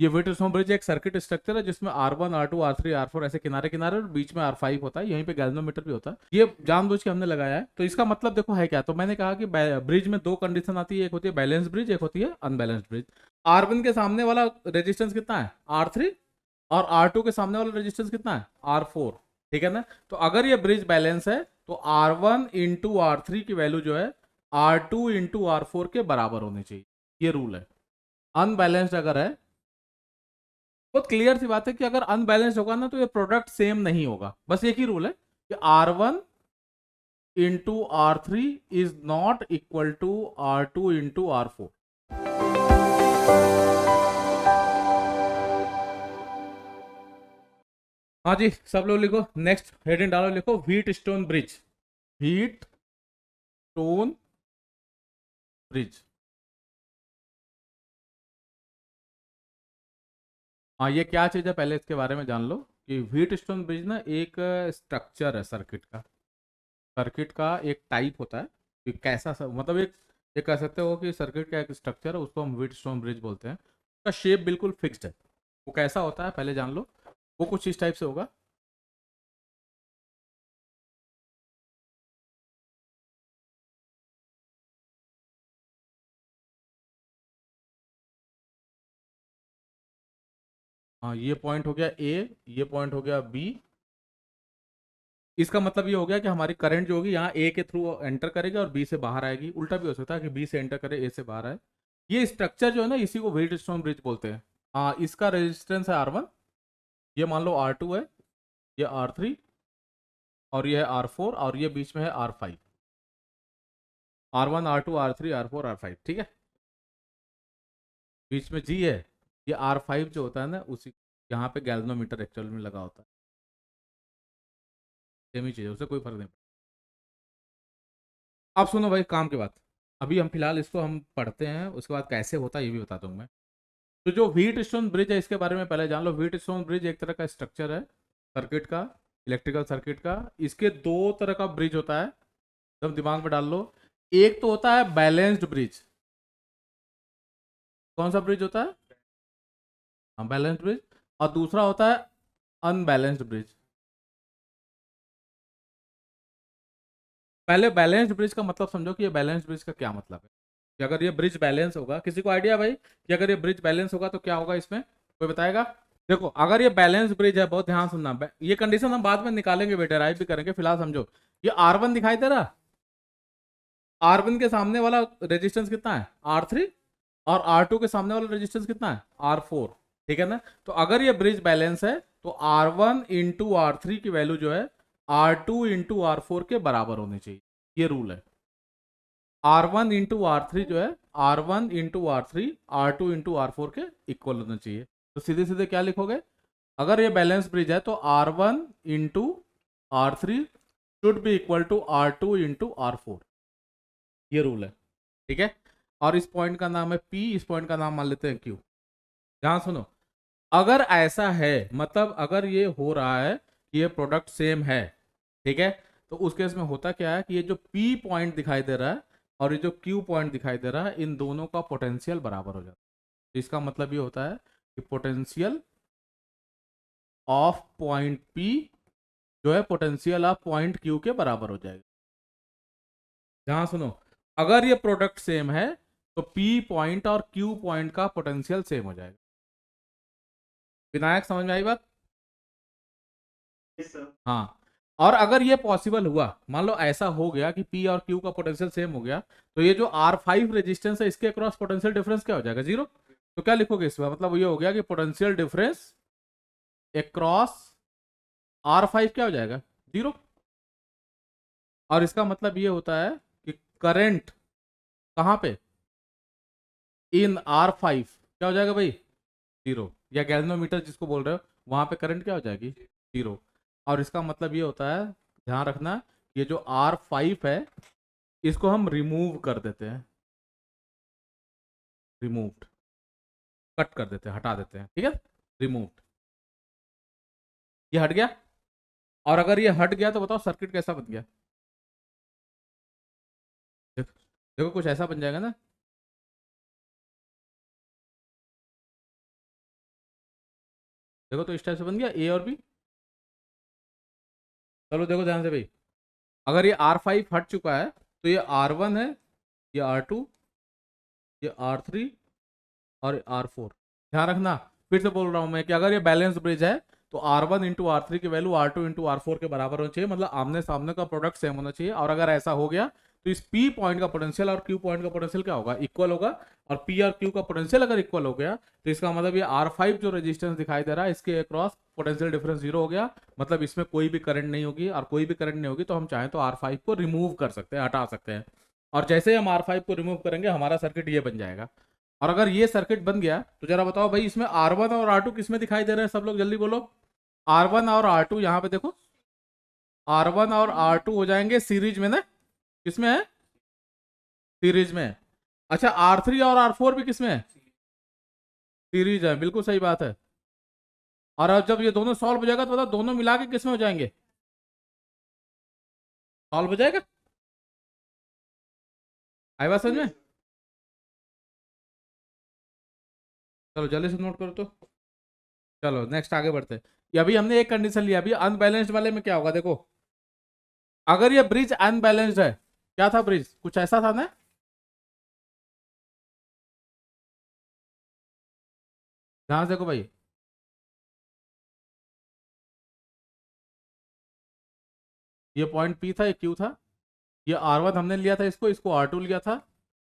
ये Wheatstone bridge एक circuit structure है जिसमें R1 R2 R3 R4 ऐसे किनारे किनारे और बीच में R5 होता है, यहीं पे गैल्वेनोमीटर भी होता है। ये जानबूझ के हमने लगाया है। तो इसका मतलब देखो है क्या, तो मैंने कहा कि ब्रिज में दो कंडीशन आती है, एक होती है बैलेंस ब्रिज, एक होती है अनबैलेंस्ड ब्रिज। R1 के सामने वाला रेजिस्टेंस कितना है, R3, और R2 के सामने वाला रेजिस्टेंस कितना है, R4। ठीक है ना। तो अगर ये ब्रिज बैलेंस है तो R1 इंटू R3 की वैल्यू जो है R2 इंटू R4 के बराबर होनी चाहिए, ये रूल है। अनबैलेंस्ड अगर है, बहुत क्लियर सी बात है कि अगर अनबैलेंस्ड होगा ना तो ये प्रोडक्ट सेम नहीं होगा। बस एक ही रूल है कि R1 into R3 is not equal to R2 into R4। हाँ जी, सब लोग लिखो, नेक्स्ट हेडिंग डालो, लिखो wheat stone bridge. Wheat stone bridge. हाँ, ये क्या चीज़ है पहले इसके बारे में जान लो कि व्हीट स्टोन ब्रिज ना एक स्ट्रक्चर है सर्किट का। सर्किट का एक टाइप होता है कि कैसा मतलब एक, ये कह सकते हो कि सर्किट का एक स्ट्रक्चर है, उसको हम व्हीट स्टोन ब्रिज बोलते हैं। उसका शेप बिल्कुल फिक्स्ड है। वो कैसा होता है पहले जान लो। वो कुछ इस टाइप से होगा। हाँ, ये पॉइंट हो गया ए, ये पॉइंट हो गया बी। इसका मतलब ये हो गया कि हमारी करंट जो होगी यहाँ ए के थ्रू एंटर करेगी और बी से बाहर आएगी। उल्टा भी हो सकता है कि बी से एंटर करे, ए से बाहर आए। ये स्ट्रक्चर जो है ना, इसी को व्हीट स्टोन ब्रिज बोलते हैं। हाँ, इसका रेजिस्टेंस है R1, ये मान लो R2 है, ये R3, और ये है R4, और ये बीच में है R5। R1 R2 R3 R4 R5, ठीक है। बीच में G है। ये R5 जो होता है ना, उसी यहाँ पे गैल्वेनोमीटर एक्चुअल में लगा होता है। सेम ही चीज़ है, उससे कोई फर्क नहीं पड़ता। अब सुनो भाई काम की बात। अभी हम फिलहाल इसको हम पढ़ते हैं, उसके बाद कैसे होता है ये भी बता दूंगा मैं। तो जो व्हीट स्टोन ब्रिज है इसके बारे में पहले जान लो। व्हीट स्टोन ब्रिज एक तरह का स्ट्रक्चर है सर्किट का, इलेक्ट्रिकल सर्किट का। इसके दो तरह का ब्रिज होता है, एकदम दिमाग में डाल लो। एक तो होता है बैलेंस्ड ब्रिज। कौन सा ब्रिज होता है, हाँ बैलेंस्ड ब्रिज। और दूसरा होता है अनबैलेंस्ड ब्रिज। पहले बैलेंस्ड ब्रिज का मतलब समझो कि ये बैलेंस्ड ब्रिज का क्या मतलब है। कि अगर ये ब्रिज बैलेंस होगा, किसी को आइडिया भाई कि अगर ये ब्रिज बैलेंस होगा तो क्या होगा इसमें, कोई बताएगा। देखो अगर ये बैलेंस ब्रिज है, बहुत ध्यान सुनना, ये कंडीशन हम बाद में निकालेंगे बेटे, राइट भी करेंगे, फिलहाल समझो। ये R1 दिखाई दे रहा, R1 के सामने वाला रेजिस्टेंस कितना है, R3, और R2 के सामने वाला रेजिस्टेंस कितना है, R4। ठीक है ना। तो अगर ये ब्रिज बैलेंस है तो R1 इंटू R3 की वैल्यू जो है R2 इंटू R4 के बराबर होनी चाहिए, ये रूल है। R1 इंटू R3 जो है R1 into R3 R2 into R4 के इक्वल होना चाहिए। तो सीधे सीधे क्या लिखोगे, अगर ये बैलेंस ब्रिज है तो R1 into R3 should be equal to R2 into R4, ये रूल है। ठीक है। और इस पॉइंट का नाम है P, इस पॉइंट का नाम मान लेते हैं Q। ध्यान सुनो, अगर ऐसा है, मतलब अगर ये हो रहा है कि ये प्रोडक्ट सेम है, ठीक है, तो उस केस में होता क्या है कि ये जो P पॉइंट दिखाई दे रहा है और ये जो Q पॉइंट दिखाई दे रहा है, इन दोनों का पोटेंशियल बराबर हो जाता है। तो इसका मतलब ये होता है कि पोटेंशियल ऑफ पॉइंट P जो है पोटेंशियल ऑफ पॉइंट Q के बराबर हो जाएगा। ध्यान सुनो, अगर ये प्रोडक्ट सेम है तो P पॉइंट और Q पॉइंट का पोटेंशियल सेम हो जाएगा। विनायक समझ में आई बात। हाँ, और अगर ये पॉसिबल हुआ, मान लो ऐसा हो गया कि P और Q का पोटेंशियल सेम हो गया, तो ये जो R5 रेजिस्टेंस है इसके अक्रॉस पोटेंशियल डिफरेंस क्या हो जाएगा, जीरो। तो क्या लिखोगे इसमें, मतलब ये हो गया कि पोटेंशियल डिफरेंस अक्रॉस R5 क्या हो जाएगा, जीरो। और इसका मतलब ये होता है कि करंट कहां पे, इन R5 क्या हो जाएगा भाई, जीरो। या गैल्वेनोमीटर जिसको बोल रहे हो, वहां पे करंट क्या हो जाएगी, जीरो। और इसका मतलब ये होता है, ध्यान रखना, ये जो R5 है इसको हम रिमूव कर देते हैं, रिमूव्ड, कट कर देते हैं, हटा देते हैं, ठीक है, रिमूव्ड। ये हट गया। और अगर ये हट गया तो बताओ सर्किट कैसा बन गया। देखो, देखो कुछ ऐसा बन जाएगा ना। देखो तो इस टाइप से बन गया ए और बी। चलो देखो ध्यान से भाई, अगर ये R5 हट चुका है तो ये R1 है, ये R2, ये R3 और R4। ध्यान रखना, फिर से बोल रहा हूं मैं कि अगर ये बैलेंस ब्रिज है तो R1 इंटू R3 की वैल्यू R2 इंटू R4 के बराबर होनी चाहिए, मतलब आमने सामने का प्रोडक्ट सेम होना चाहिए। और अगर ऐसा हो गया तो इस P पॉइंट का पोटेंशियल और Q पॉइंट का पोटेंशियल क्या होगा, इक्वल होगा। और P और Q का पोटेंशियल अगर इक्वल हो गया तो इसका मतलब ये R5 जो रेजिस्टेंस दिखाई दे रहा है इसके अक्रॉस पोटेंशियल डिफरेंस जीरो हो गया, मतलब इसमें कोई भी करंट नहीं होगी। और कोई भी करंट नहीं होगी तो हम चाहें तो R5 को रिमूव कर सकते हैं, हटा सकते हैं। और जैसे ही हम R5 को रिमूव करेंगे हमारा सर्किट ये बन जाएगा। और अगर ये सर्किट बन गया तो जरा बताओ भाई, इसमें R1 और R2 किस में दिखाई दे रहे हैं, सब लोग जल्दी बोलो। R1 और R2 यहाँ पे देखो, R1 और R2 हो जाएंगे सीरीज में ना, किसमें है, सीरीज में। अच्छा R3 और R4 भी किसमें है, सीरीज है, बिल्कुल सही बात है। और अब जब ये दोनों सॉल्व हो जाएगा तो बताओ दोनों मिला के किसमें हो जाएंगे, सॉल्व हो जाएगा। आई बात समझ में। चलो जल्दी से नोट करो तो। चलो नेक्स्ट आगे बढ़ते हैं। ये अभी हमने एक कंडीशन लिया, अभी अनबैलेंस्ड वाले में क्या होगा देखो, अगर ये ब्रिज अनबैलेंस्ड है, क्या था ब्रिज, कुछ ऐसा था ना, ध्यान से देखो भाई, ये पॉइंट P था, ये Q था, ये R1 हमने लिया था, इसको इसको R2 लिया था,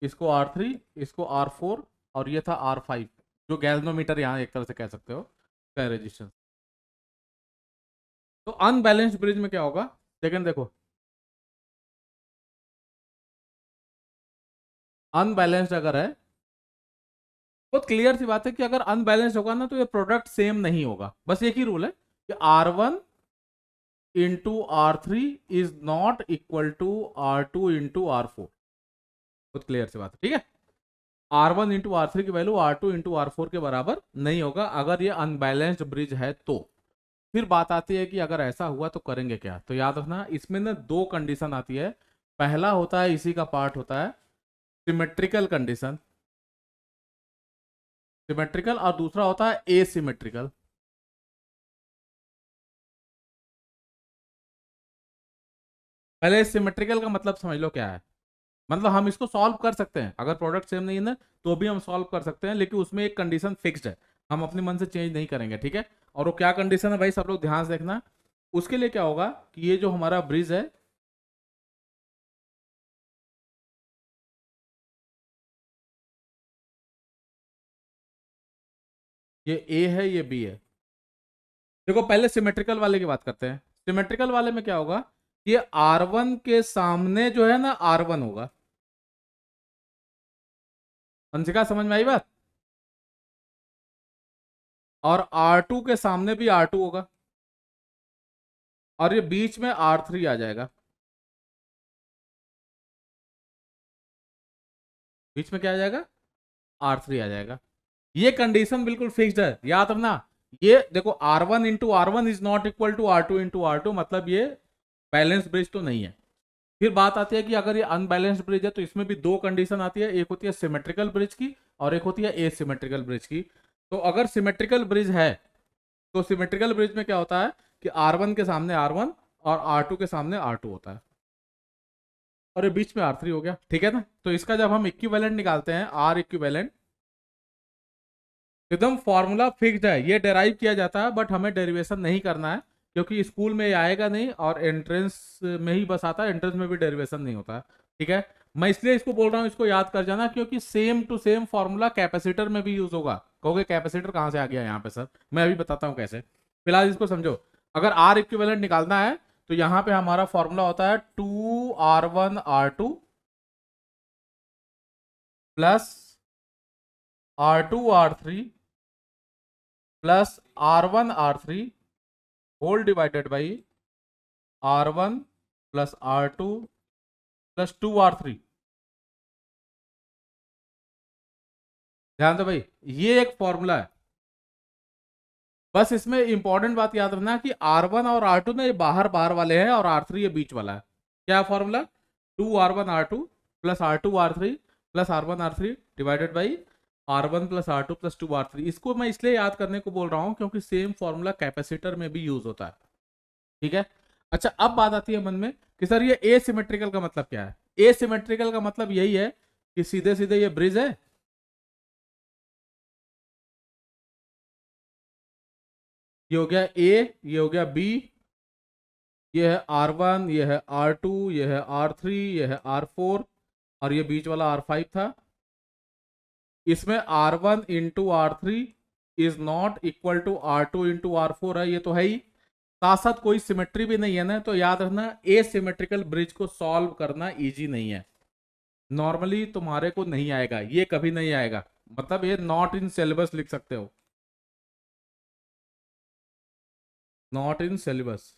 इसको R3, इसको R4 और ये था R5, जो गैल्वेनोमीटर यहाँ एक तरह से कह सकते हो का रेजिस्टेंस। तो अनबैलेंस्ड ब्रिज में क्या होगा, सेकंड देखो, अनबैलेंस्ड अगर है, बहुत क्लियर सी बात है कि अगर अनबैलेंस्ड होगा ना तो ये प्रोडक्ट सेम नहीं होगा। बस एक ही रूल है कि R1 into R3 is not equal to R2 into R4। बहुत क्लियर सी बात है, ठीक है। R1 इंटू R3 की वैल्यू R2 इंटू R4 के बराबर नहीं होगा अगर ये अनबैलेंस्ड ब्रिज है तो। फिर बात आती है कि अगर ऐसा हुआ तो करेंगे क्या। तो याद रखना इसमें ना दो कंडीशन आती है। पहला होता है, इसी का पार्ट होता है सिमेट्रिकल कंडीशन, सिमेट्रिकल, और दूसरा होता है एसिमेट्रिकल। पहले सिमेट्रिकल का मतलब समझ लो क्या है। मतलब हम इसको सॉल्व कर सकते हैं, अगर प्रोडक्ट सेम नहीं है ना तो भी हम सॉल्व कर सकते हैं, लेकिन उसमें एक कंडीशन फिक्स्ड है, हम अपने मन से चेंज नहीं करेंगे, ठीक है। और वो क्या कंडीशन है भाई, सब लोग ध्यान से देखना। उसके लिए क्या होगा कि ये जो हमारा ब्रिज है, ये ए है, ये बी है। देखो पहले सिमेट्रिकल वाले की बात करते हैं। सिमेट्रिकल वाले में क्या होगा, ये R1 के सामने जो है ना R1 होगा। अंशिका समझ में आई बात। और R2 के सामने भी R2 होगा, और ये बीच में R3 आ जाएगा। बीच में क्या आ जाएगा, R3 आ जाएगा। ये कंडीशन बिल्कुल फिक्स्ड है, याद रखना। ये देखो R1 into R1 is not equal to R2 into R2, मतलब ये बैलेंस ब्रिज तो नहीं है। फिर बात आती है कि अगर ये अनबैलेंस्ड ब्रिज है तो इसमें भी दो कंडीशन आती है, एक होती है सिमेट्रिकल ब्रिज की और एक होती है एसिमेट्रिकल ब्रिज की। तो अगर सिमेट्रिकल ब्रिज है तो सिमेट्रिकल ब्रिज में क्या होता है कि R1 के सामने R1 और R2 के सामने R2 होता है, और ये बीच में R3 हो गया, ठीक है ना। तो इसका जब हम इक्विवेलेंट निकालते हैं, R इक्विवेलेंट, एकदम फॉर्मूला फिक्स्ड है, ये डेराइव किया जाता है, बट हमें डेरिवेशन नहीं करना है क्योंकि स्कूल में ये आएगा नहीं, और एंट्रेंस में ही बस आता है, एंट्रेंस में भी डेरिवेशन नहीं होता है, ठीक है। मैं इसलिए इसको बोल रहा हूँ, इसको याद कर जाना, क्योंकि same to same formula capacitor में भी यूज होगा। कहोगे कैपेसिटर कहाँ से आ गया यहाँ पे सर, मैं अभी बताता हूँ कैसे। फिलहाल इसको समझो, अगर आर इक्विवेलेंट निकालना है तो यहाँ पे हमारा फॉर्मूला होता है 2R1R2 plus R2R3 plus R1R3 whole divided by R1 plus R2 plus 2R3। ध्यान दो भाई, ये एक फॉर्मूला है। बस इसमें इंपॉर्टेंट बात याद रखना कि R1 और R2 ना ये बाहर बाहर वाले हैं और R3 ये बीच वाला है। क्या formula, 2R1R2 plus R2R3 plus R1R3 divided by R1 plus R2 plus 2R3। इसको मैं इसलिए याद करने को बोल रहा हूँ क्योंकि सेम फॉर्मूला कैपेसिटर में भी यूज होता है। ठीक है। अच्छा, अब बात आती है मन में कि सर ये एसिमेट्रिकल का मतलब क्या है। एसिमेट्रिकल का मतलब यही है कि सीधे सीधे ये ब्रिज है, ये हो गया ए, ये हो गया बी, ये है R1, ये है R2, ये है R3, ये है R4, और ये बीच वाला R5 था। इसमें R1 into R3 is not equal to R2 into R4 है, ये तो है ही। साथ साथ कोई सिमेट्री भी नहीं है ना, तो याद रखना एसिमेट्रिकल ब्रिज को सॉल्व करना इजी नहीं है। नॉर्मली तुम्हारे को नहीं आएगा, ये कभी नहीं आएगा, मतलब ये नॉट इन सिलेबस लिख सकते हो, नॉट इन सिलेबस।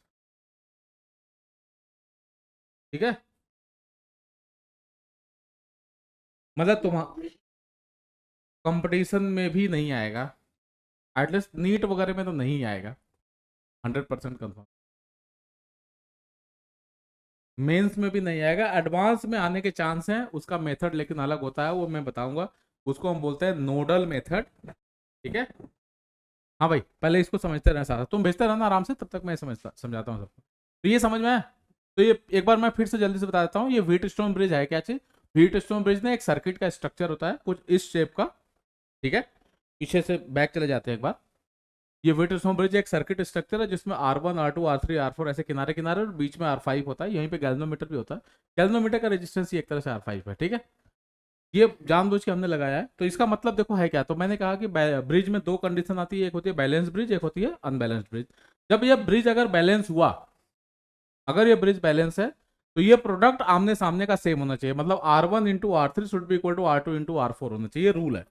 ठीक है, मतलब तुम कंपटीशन में भी नहीं आएगा, एटलीस्ट नीट वगैरह में तो नहीं आएगा, 100% कंफर्म। मेंस में भी नहीं आएगा, एडवांस में आने के चांस हैं, उसका मेथड लेकिन अलग होता है, वो मैं बताऊंगा। उसको हम बोलते हैं नोडल मेथड। ठीक है। हाँ भाई, पहले इसको समझते रहना, सारा तुम भेजते रहना आराम से, तब तक मैं समझाता हूँ सबको। तो ये समझ में आया। तो ये एक बार मैं फिर से जल्दी से बता देता हूँ, ये व्हीट स्टोन ब्रिज है क्या चीज। व्हीट स्टोन ब्रिज ना एक सर्किट का स्ट्रक्चर होता है कुछ इस शेप का। ठीक है, पीछे से बैक चले जाते हैं एक बार। ये व्हीट स्टोन ब्रिज एक सर्किट स्ट्रक्चर है जिसमें R1 R2 R3 R4 ऐसे किनारे किनारे, और बीच में R5 होता है, यहीं पे गैल्वेनोमीटर भी होता है। गैल्वेनोमीटर का रेजिस्टेंस ही एक तरह से R5 है। ठीक है, ये जानबूझ के हमने लगाया है। तो इसका मतलब देखो है क्या, तो मैंने कहा कि ब्रिज में दो कंडीशन आती है, एक होती है बैलेंस ब्रिज, एक होती है अनबैलेंस्ड ब्रिज। जब ये ब्रिज अगर बैलेंस हुआ, अगर ये ब्रिज बैलेंस है, तो ये प्रोडक्ट आमने सामने का सेम होना चाहिए, मतलब R1 into R3 should be equal to R2 into R4 होना चाहिए, रूल है।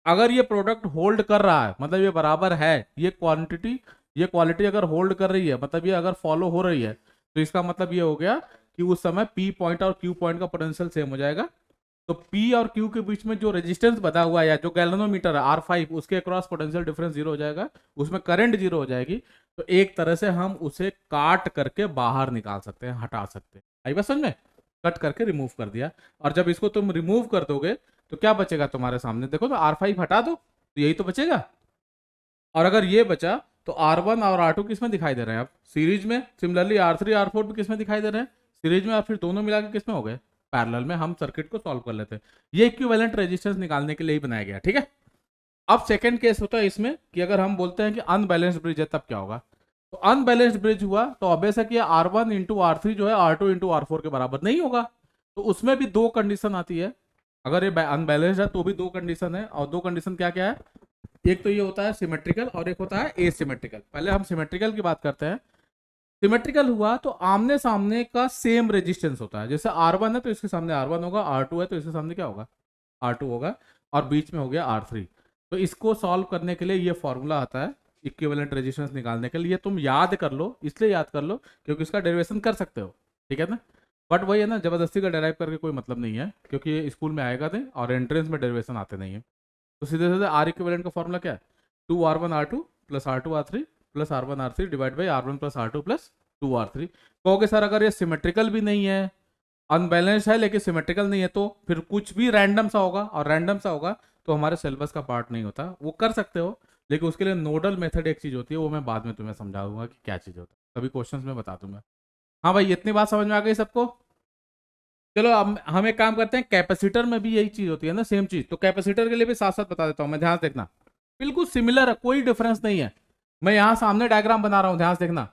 अगर ये प्रोडक्ट होल्ड कर रहा है, मतलब ये बराबर है, ये क्वालिटी अगर होल्ड कर रही है, मतलब ये अगर फॉलो हो रही है, तो इसका मतलब ये हो गया कि उस समय P पॉइंट और Q पॉइंट का पोटेंशियल सेम हो जाएगा। तो P और Q के बीच में जो रेजिस्टेंस बता हुआ है, या जो गैल्वेनोमीटर है R5, उसके अक्रॉस पोटेंशियल डिफरेंस जीरो हो जाएगा, उसमें करंट जीरो हो जाएगी। तो एक तरह से हम उसे काट करके बाहर निकाल सकते हैं, हटा सकते हैं। आई बात समझ में। कट करके रिमूव कर दिया। और जब इसको तुम रिमूव कर दोगे, तो क्या बचेगा तुम्हारे सामने, देखो तो R5 हटा दो तो यही तो बचेगा। और अगर ये बचा, तो R1 और R2 किस में दिखाई दे रहे हैं अब, सीरीज में। सिमिलरली R3 R4 भी किस में दिखाई दे रहे हैं, सीरीज में। और फिर दोनों मिला के किस में हो गए, पैरेलल में। हम सर्किट को सॉल्व कर लेते हैं। ये इक्विवेलेंट रेजिस्टेंस निकालने के लिए ही बनाया गया। ठीक है। अब सेकंड केस होता है इसमें कि अगर हम बोलते हैं कि अनबैलेंस्ड ब्रिज है, तब क्या होगा। तो अनबैलेंस्ड ब्रिज हुआ तो ऑब्वियस है कि R1 इंटू R3 जो है R2 इंटू R4 के बराबर नहीं होगा। तो उसमें भी दो कंडीशन आती है। अगर ये अनबैलेंस्ड है तो भी दो कंडीशन है, और दो कंडीशन क्या क्या है। एक तो ये होता है सिमेट्रिकल, और एक होता है एसिमेट्रिकल। पहले हम सिमेट्रिकल की बात करते हैं। सिमेट्रिकल हुआ तो आमने सामने का सेम रेजिस्टेंस होता है, जैसे R1 है तो इसके सामने R1 होगा, R2 है तो इसके सामने क्या होगा, R2 होगा, और बीच में हो गया R3। तो इसको सॉल्व करने के लिए ये फॉर्मूला आता है इक्विवेलेंट रेजिस्टेंस निकालने के लिए। ये तुम याद कर लो, इसलिए याद कर लो क्योंकि इसका डेरिवेशन कर सकते हो। ठीक है ना। बट वही है ना, जबरदस्ती का डेराइव करके कोई मतलब नहीं है, क्योंकि ये स्कूल में आएगा नहीं और एंट्रेंस में डेरिवेशन आते नहीं है। तो सीधे सीधे आर इक्विवेलेंट का फॉर्मूला क्या है, 2R1 R2 plus R2 R3 plus R1 R3 divide by R1 plus R2 plus 2R3। कहोगे सर अगर ये सिमेट्रिकल भी नहीं है, अनबैलेंस्ड है लेकिन सिमेट्रिकल नहीं है, तो फिर कुछ भी रैंडम सा होगा, और रैंडम सा होगा तो हमारे सिलेबस का पार्ट नहीं होता। वो कर सकते हो, लेकिन उसके लिए नोडल मेथड एक चीज होती है, वो मैं बाद में तुम्हें समझा दूंगा कि क्या चीज होता है, कभी क्वेश्चंस में बता दूंगा। हाँ भाई, इतनी बात समझ में आ गई सबको। चलो अब हम एक काम करते हैं, कैपेसिटर में भी यही चीज होती है ना, सेम चीज। तो कैपेसिटर के लिए भी साथ साथ बता देता हूँ मैं, ध्यान से देखना। बिल्कुल सिमिलर है, कोई डिफरेंस नहीं है। मैं यहाँ सामने डायग्राम बना रहा हूँ, ध्यान से देखना।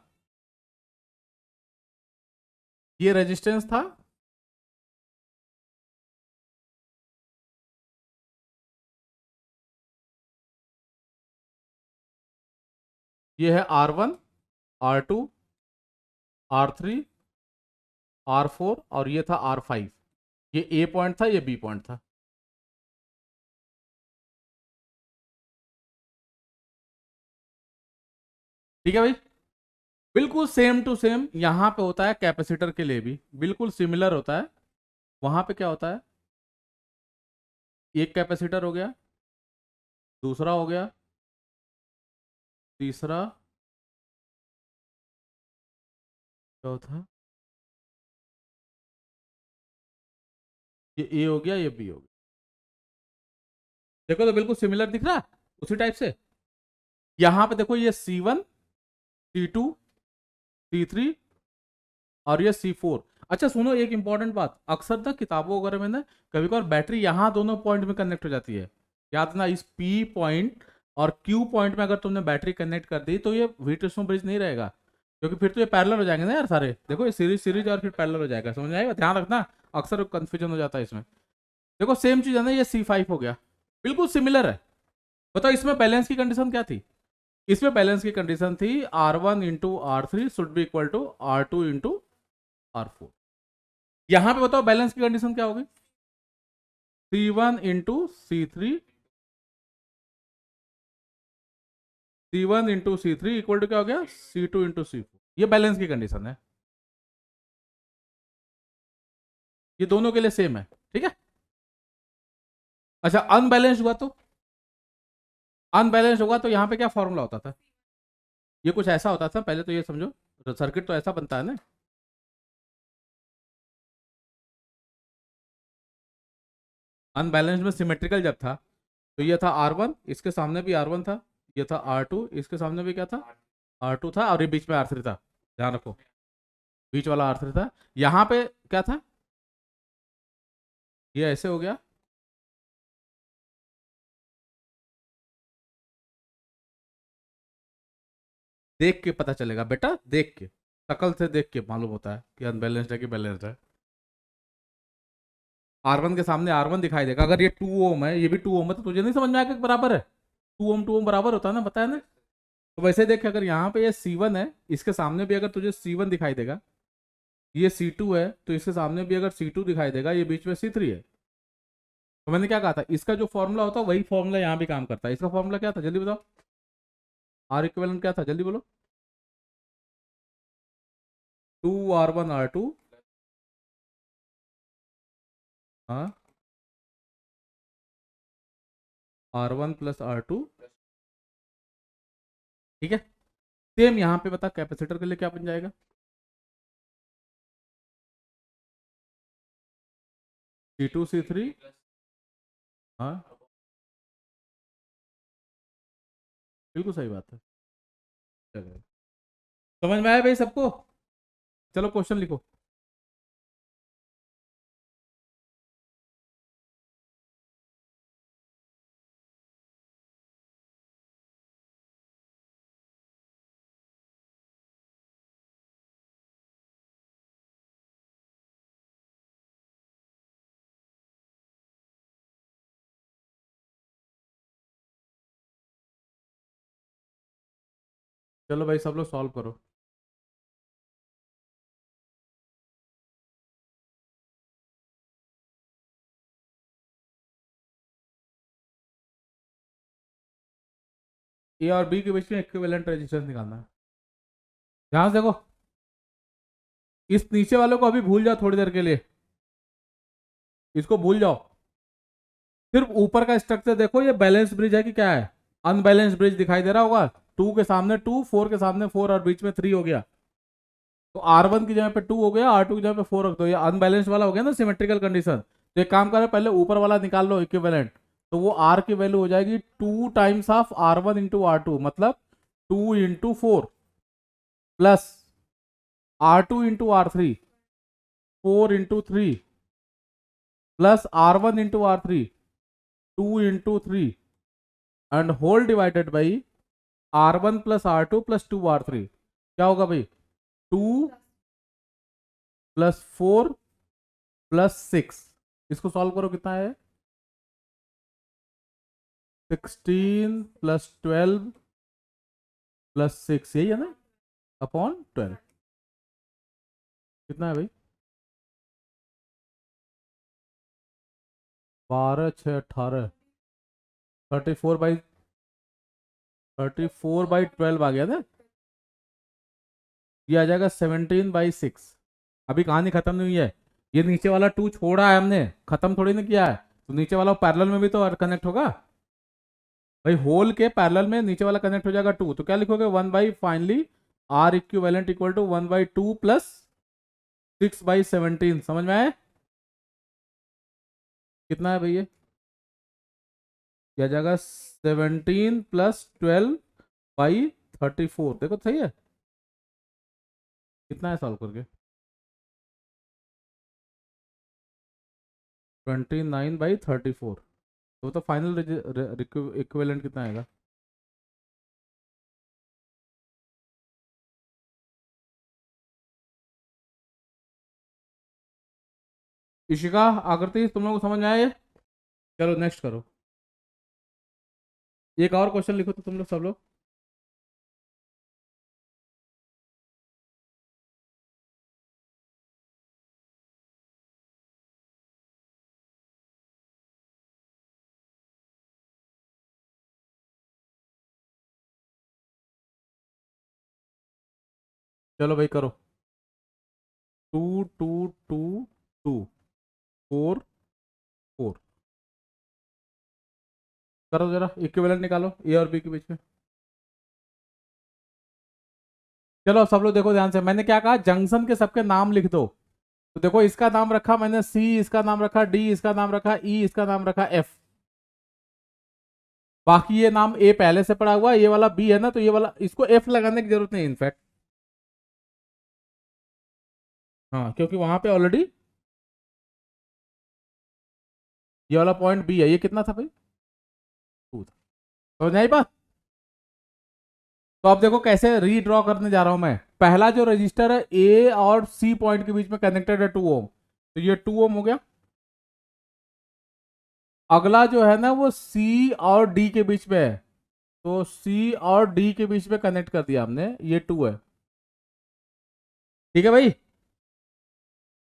ये रेजिस्टेंस था, ये है R1 R2 R3 R4, और ये था R5। ये ए पॉइंट था, ये बी पॉइंट था। ठीक है भाई। बिल्कुल सेम टू सेम यहाँ पे होता है, कैपेसिटर के लिए भी बिल्कुल सिमिलर होता है। वहां पे क्या होता है, एक कैपेसिटर हो गया, दूसरा हो गया, तीसरा, चौथा, ये ए हो गया, ये बी हो गया। देखो तो बिल्कुल सिमिलर दिख रहा है उसी टाइप से। यहां पे देखो ये C1 C2 C3 और ये C4। अच्छा सुनो एक इंपॉर्टेंट बात, अक्सर ना किताबों वगैरह में ना कभी कभार बैटरी यहाँ दोनों पॉइंट में कनेक्ट हो जाती है। याद ना, इस P पॉइंट और Q पॉइंट में अगर तुमने बैटरी कनेक्ट कर दी तो ये व्हीटस्टोन ब्रिज नहीं रहेगा, क्योंकि फिर तो ये पैरेलल हो जाएंगे ना यार सारे। देखो ये सीरीज सीरीज और फिर पैरेलल हो जाएगा, समझ में आएगा, ध्यान रखना, अक्सर कंफ्यूजन हो जाता है इसमें। देखो सेम चीज है ना, ये C5 हो गया, बिल्कुल सिमिलर है। बताओ इसमें बैलेंस की कंडीशन क्या थी? इसमें बैलेंस की कंडीशन थी R1 into R3 should be equal to R2 into R4। यहां पे बताओ बैलेंस की कंडीशन क्या होगी? C1 into C3, C1 into C3 equal to क्या हो गया? C2 into C4। ये बैलेंस की कंडीशन है, ये दोनों के लिए सेम है, ठीक है। अच्छा अनबैलेंस हुआ तो, अनबैलेंस होगा तो यहां पे क्या फॉर्मूला होता था? ये कुछ ऐसा होता था, पहले तो ये समझो, सर्किट तो ऐसा बनता है ना। अनबैलेंस्ड में सिमेट्रिकल जब था तो ये था R1, इसके सामने भी R1 था, ये था R2, इसके सामने भी क्या था? R2 था, और ये बीच में R3 था, ध्यान रखो, बीच वाला R3 था। यहाँ पे क्या था? ये ऐसे हो गया, देख के पता चलेगा बेटा, देख के, शकल से देख के मालूम होता है कि अनबैलेंस्ड है कि बैलेंस्ड है। R1 के सामने R1 दिखाई देगा, अगर ये 2 ओम है, ये भी 2 ओम है, तो तुझे नहीं समझ में आएगा कि बराबर है? 2 ओम बराबर होता है ना, बताया ना। तो वैसे देख, अगर यहाँ पे ये C1 है, इसके सामने भी अगर तुझे C1 दिखाई देगा, ये C2 है तो इसके सामने भी अगर C2 दिखाई देगा, ये बीच में C3 है। तो मैंने क्या कहा था, इसका जो फॉर्मूला होता है वही फॉर्मूला यहाँ भी काम करता है। इसका फॉर्मूला क्या था जल्दी बताओ, आर इक्विवेलेंट क्या था जल्दी बोलो? 2R1 R2, हाँ, R1 प्लस R2, ठीक है। सेम यहाँ पे बता कैपेसिटर के लिए क्या बन जाएगा? C2 C3, हाँ बिल्कुल सही बात है। चलो समझ में आया भाई सबको? चलो क्वेश्चन लिखो। चलो भाई सब लोग सॉल्व करो। ए और बी के बीच में इक्विवेलेंट रेजिस्टेंस निकालना है। ध्यान से देखो, इस नीचे वालों को अभी भूल जाओ थोड़ी देर के लिए, इसको भूल जाओ, सिर्फ ऊपर का स्ट्रक्चर देखो, ये बैलेंस ब्रिज है कि क्या है? अनबैलेंस ब्रिज दिखाई दे रहा होगा, 2 के सामने 2, 4 के सामने 4 और बीच में 3 हो गया। तो R1 की जगह पे 2 हो गया, R2 की जगह पे 4 रख दो, ये अनबैलेंस वाला हो गया ना, सिमेट्रिकल कंडीशन। तो एक काम करो, पहले ऊपर वाला निकाल लो इक्विवेलेंट, तो वो R की वैल्यू हो जाएगी 2 times of R1 into R2, मतलब 2 into 4 plus R2 into R3, 4 into 3 plus R1 into R3, 2 into 3 and whole divided by R1 plus R2 plus 2R3। क्या होगा भाई? 2 प्लस 4 प्लस 6, इसको सॉल्व करो कितना है? 16 प्लस 12 प्लस 6, यही है ना, अपॉन 12। कितना है भाई? 12 6 18, 34/12 आ गया था। ये आ जाएगा 17/6। अभी कहानी खत्म नहीं हुई है, ये नीचे वाला 2 छोड़ा है हमने, खत्म थोड़ी ना किया है। तो नीचे वाला पैरेलल में भी तो कनेक्ट होगा भाई, होल के पैरेलल में नीचे वाला कनेक्ट हो जाएगा 2, तो क्या लिखोगे? 1 by finally R equivalent equal to 1/2 plus 6/17। समझ में आए? कितना है भैया? क्या जाएगा 17 + 12/34। देखो सही है, कितना है सॉल्व करके? 29/34। तो फाइनल इक्विवेलेंट कितना आएगा? इशिका, आकृति, तुम लोग को समझ में आए? चलो नेक्स्ट करो। एक और क्वेश्चन लिखो तो तुम लोग सब लोग। चलो भाई करो। 2 2 2 2 4 4। करो जरा इक्विवेलेंट निकालो ए और बी के बीच में। चलो अब सब लोग देखो ध्यान से, मैंने क्या कहा, जंक्शन के सबके नाम लिख दो। तो देखो इसका नाम रखा मैंने सी, इसका नाम रखा डी, इसका नाम रखा ई, इसका नाम रखा एफ। बाकी ये नाम ए पहले से पड़ा हुआ है, ये वाला बी है ना, तो ये वाला इसको एफ लगाने की जरूरत नहीं इनफैक्ट। हाँ, क्योंकि वहां पे ऑलरेडी ये वाला पॉइंट बी है। ये कितना था भाई? 2 था। तो नहीं बात। तो अब देखो कैसे रीड्रॉ करने जा रहा हूं मैं। पहला जो रजिस्टर है ए और सी पॉइंट के बीच में कनेक्टेड है 2 ओम, तो ये 2 ओम हो गया। अगला जो है ना वो सी और डी के बीच में है, तो सी और डी के बीच में कनेक्ट कर दिया हमने, ये 2 है। ठीक है भाई।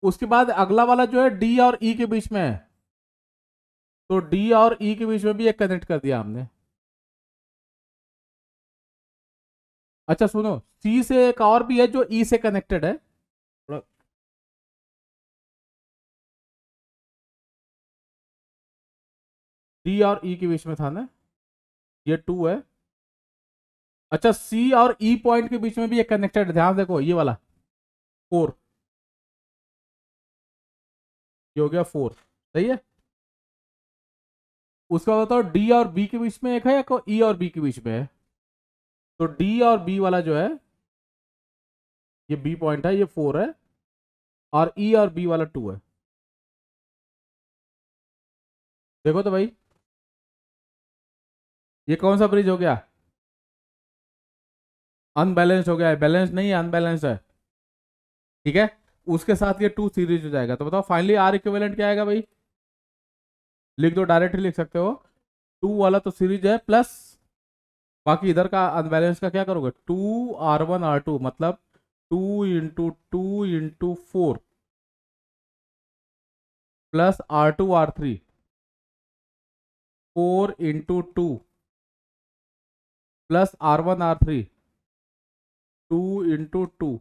उसके बाद अगला वाला जो है डी और ई के बीच में है, तो डी और ई के बीच में भी एक कनेक्ट कर दिया हमने। अच्छा सुनो, सी से एक और भी है जो ई से कनेक्टेड है। डी और ई के बीच में था ना, ये 2 है। अच्छा सी और ई पॉइंट के बीच में भी एक कनेक्टेड, ध्यान देखो ये वाला 4। ये हो गया 4, सही है। उसका बताओ डी और बी के बीच में एक है या ई और बी के बीच में है? तो डी और बी वाला जो है, ये बी पॉइंट है, ये 4 है, और ई और बी वाला 2 है। देखो तो भाई, ये कौन सा ब्रिज हो गया? अनबैलेंस्ड हो गया है, बैलेंस नहीं है, अनबैलेंस्ड है। ठीक है, उसके साथ ये 2 सीरीज हो जाएगा। तो बताओ फाइनली आर इक्विवेलेंट क्या आएगा भाई? लिख दो, डायरेक्टली लिख सकते हो। 2 वाला तो सीरीज है, प्लस बाकी इधर का अनबैलेंस का क्या करोगे? 2r1r2 मतलब 2 × 2 × 4 plus r2r3 4 × 2 plus r1r3 2 × 2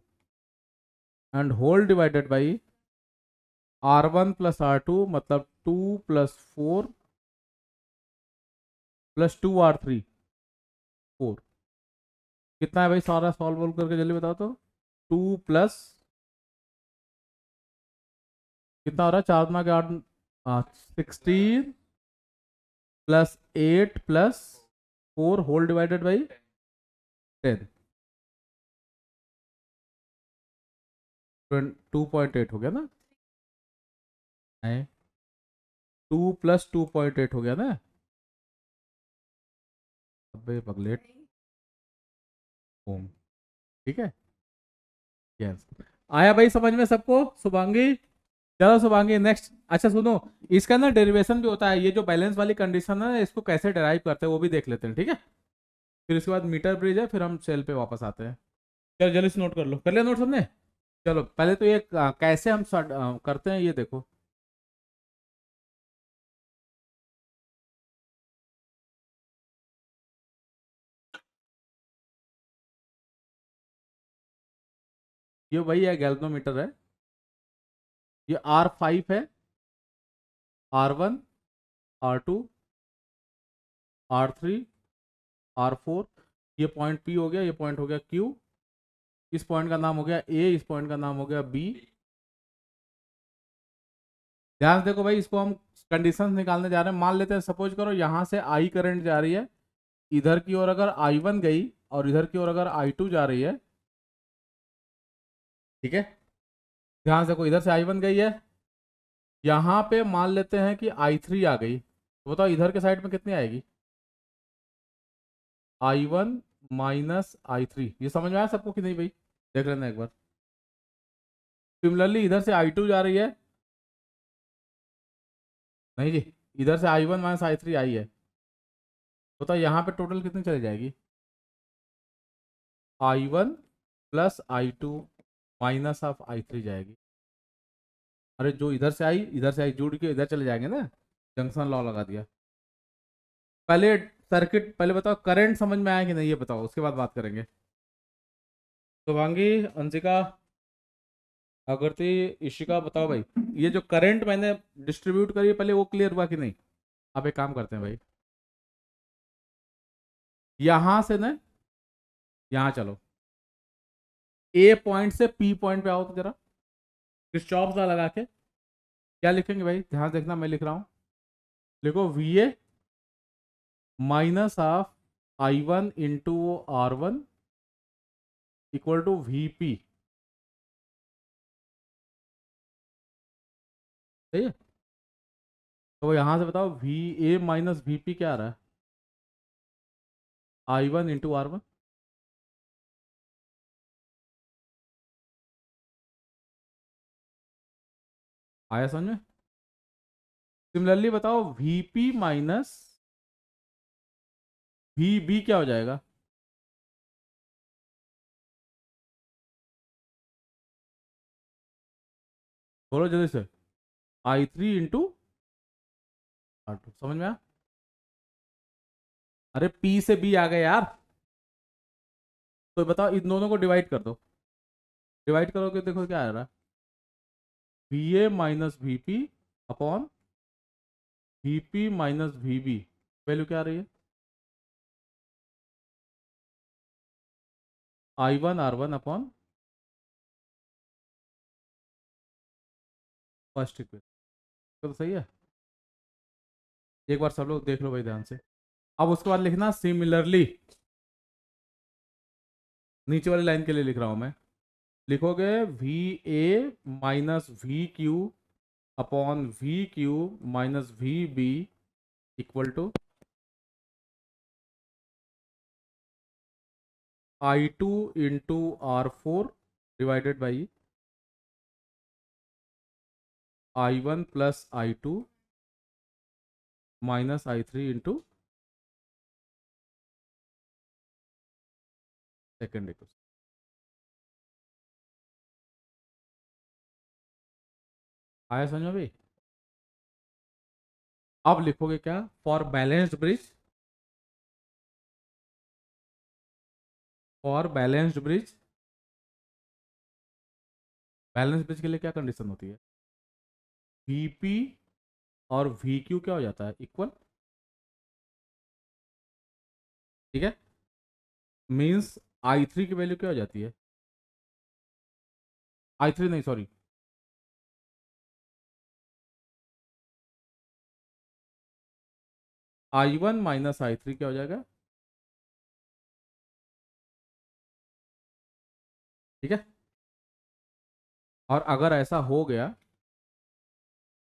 and whole divided by r1 plus r2 मतलब 2 + 4 + 2r3 4। कितना है भाई? सारा सॉल्व करके जल्दी बताओ तो। 2 प्लस कितना हो रहा है? 4 × 8 16 +8 +4 होल डिवाइडेड बाई 10। 2.8 हो गया ना? नहीं, 2 + 2.8 हो गया ना? अबे पगलेट ओम। ठीक है, यस। आया भाई समझ में सबको? शुभांगी, चलो शुभांगी नेक्स्ट। अच्छा सुनो, इसका ना डेरिवेशन भी होता है, ये जो बैलेंस वाली कंडीशन है इसको कैसे डिराइव करते हैं वो भी देख लेते हैं, ठीक है? फिर इसके बाद मीटर ब्रिज है, फिर हम सेल पे वापस आते हैं। चलो जल्दी से नोट कर लो, कर लिया नोट सबने? चलो पहले तो ये कैसे हम करते हैं ये देखो। ये वही है, गैल्वेनोमीटर है। ये R5 है, R1, R2, R3, R4। ये पॉइंट P हो गया, ये पॉइंट हो गया Q। इस पॉइंट का नाम हो गया A, इस पॉइंट का नाम हो गया B। ध्यान से देखो भाई, इसको हम कंडीशंस निकालने जा रहे हैं। मान लेते हैं, सपोज करो यहाँ से आई करंट जा रही है, इधर की ओर अगर I1 गई और इधर की ओर अगर I2 जा रही है, ठीक है। ध्यान से देखो, इधर से I1 गई है, यहाँ पे मान लेते हैं कि I3 आ गई, तो बताओ इधर के साइड में कितनी आएगी? I1 minus I3। ये समझ में आया सबको कि नहीं भाई? देख लेना एक बार। सिमिलरली इधर से I2 जा रही है, नहीं जी, इधर से I1 माइनस I3 आई है, बताओ यहाँ पे टोटल कितनी चली जाएगी? I1 plus I2 minus of I3 जाएगी। अरे जो इधर से आई जुड़ के इधर चले जाएंगे ना, जंक्शन लॉ लगा दिया। पहले सर्किट, पहले बताओ करंट समझ में आया कि नहीं, ये बताओ, उसके बाद बात करेंगे। शुभांगी, अंशिका, आकृति, इशिका, बताओ भाई, ये जो करंट मैंने डिस्ट्रीब्यूट करी है पहले, वो क्लियर हुआ कि नहीं? आप एक काम करते हैं भाई, यहां से ना यहाँ चलो, ए पॉइंट से पी पॉइंट पे आओ तो जरा, किरचॉफ सा लगा के क्या लिखेंगे भाई? ध्यान देखना, मैं लिख रहा हूँ। लिखो V A minus of I1 into R1 equal to V P. सही है? तो यहां से बताओ V A minus V P क्या आ रहा है? I1 into R1। आया समझ में? सिमिलरली बताओ V P minus V B क्या हो जाएगा? बोलो जल्दी से। I3 into R2। समझ में आया? अरे पी से बी आ गए यार, तो बताओ इन दोनों को डिवाइड कर दो। डिवाइड करोगे देखो क्या आ रहा है? V A minus V P upon V P minus V B. Value क्या आ रही है? I1 R1 upon first equation. तो सही है? एक बार सब लोग देख लो भाई ध्यान से। अब उसके बाद लिखना सिमिलरली, नीचे वाली लाइन के लिए लिख रहा हूं मैं। लिखोगे V A minus V Q upon V Q minus V B equal to I2 into R4 divided by I1 plus I2 minus I3 into second equation. आया समझ में भाई? अब लिखोगे क्या? For balanced bridge, for balanced bridge, balance bridge के लिए क्या कंडीशन होती है? Vp और Vq क्या हो जाता है? इक्वल। ठीक है, मीन्स I3 की वैल्यू क्या हो जाती है? I3 नहीं, सॉरी, I1 माइनस I3 क्या हो जाएगा? ठीक है। और अगर ऐसा हो गया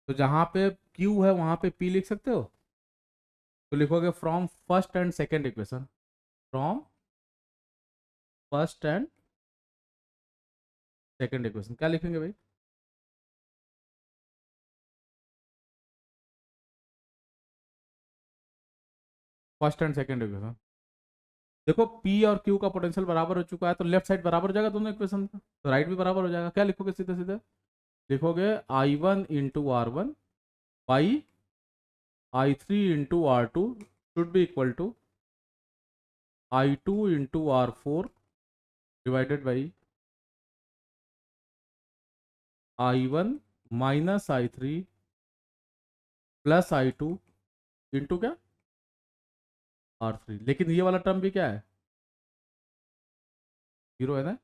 तो जहां पे Q है वहां पे P लिख सकते हो, तो लिखोगे from first and second equation, from first and second equation क्या लिखेंगे भाई? First and second equation. देखो P और Q का पोटेंशियल बराबर हो चुका है, तो लेफ्ट साइड बराबर हो जाएगा दोनों इक्वेशन का, तो राइट भी बराबर हो जाएगा। क्या लिखोगे सीधे सीधे? लिखोगे I1 into R1 by I3 into R2 should be equal to I2 into R4 divided by I1 minus I3 plus I2 into क्या? R3। लेकिन ये वाला टर्म भी क्या है? जीरो है ना?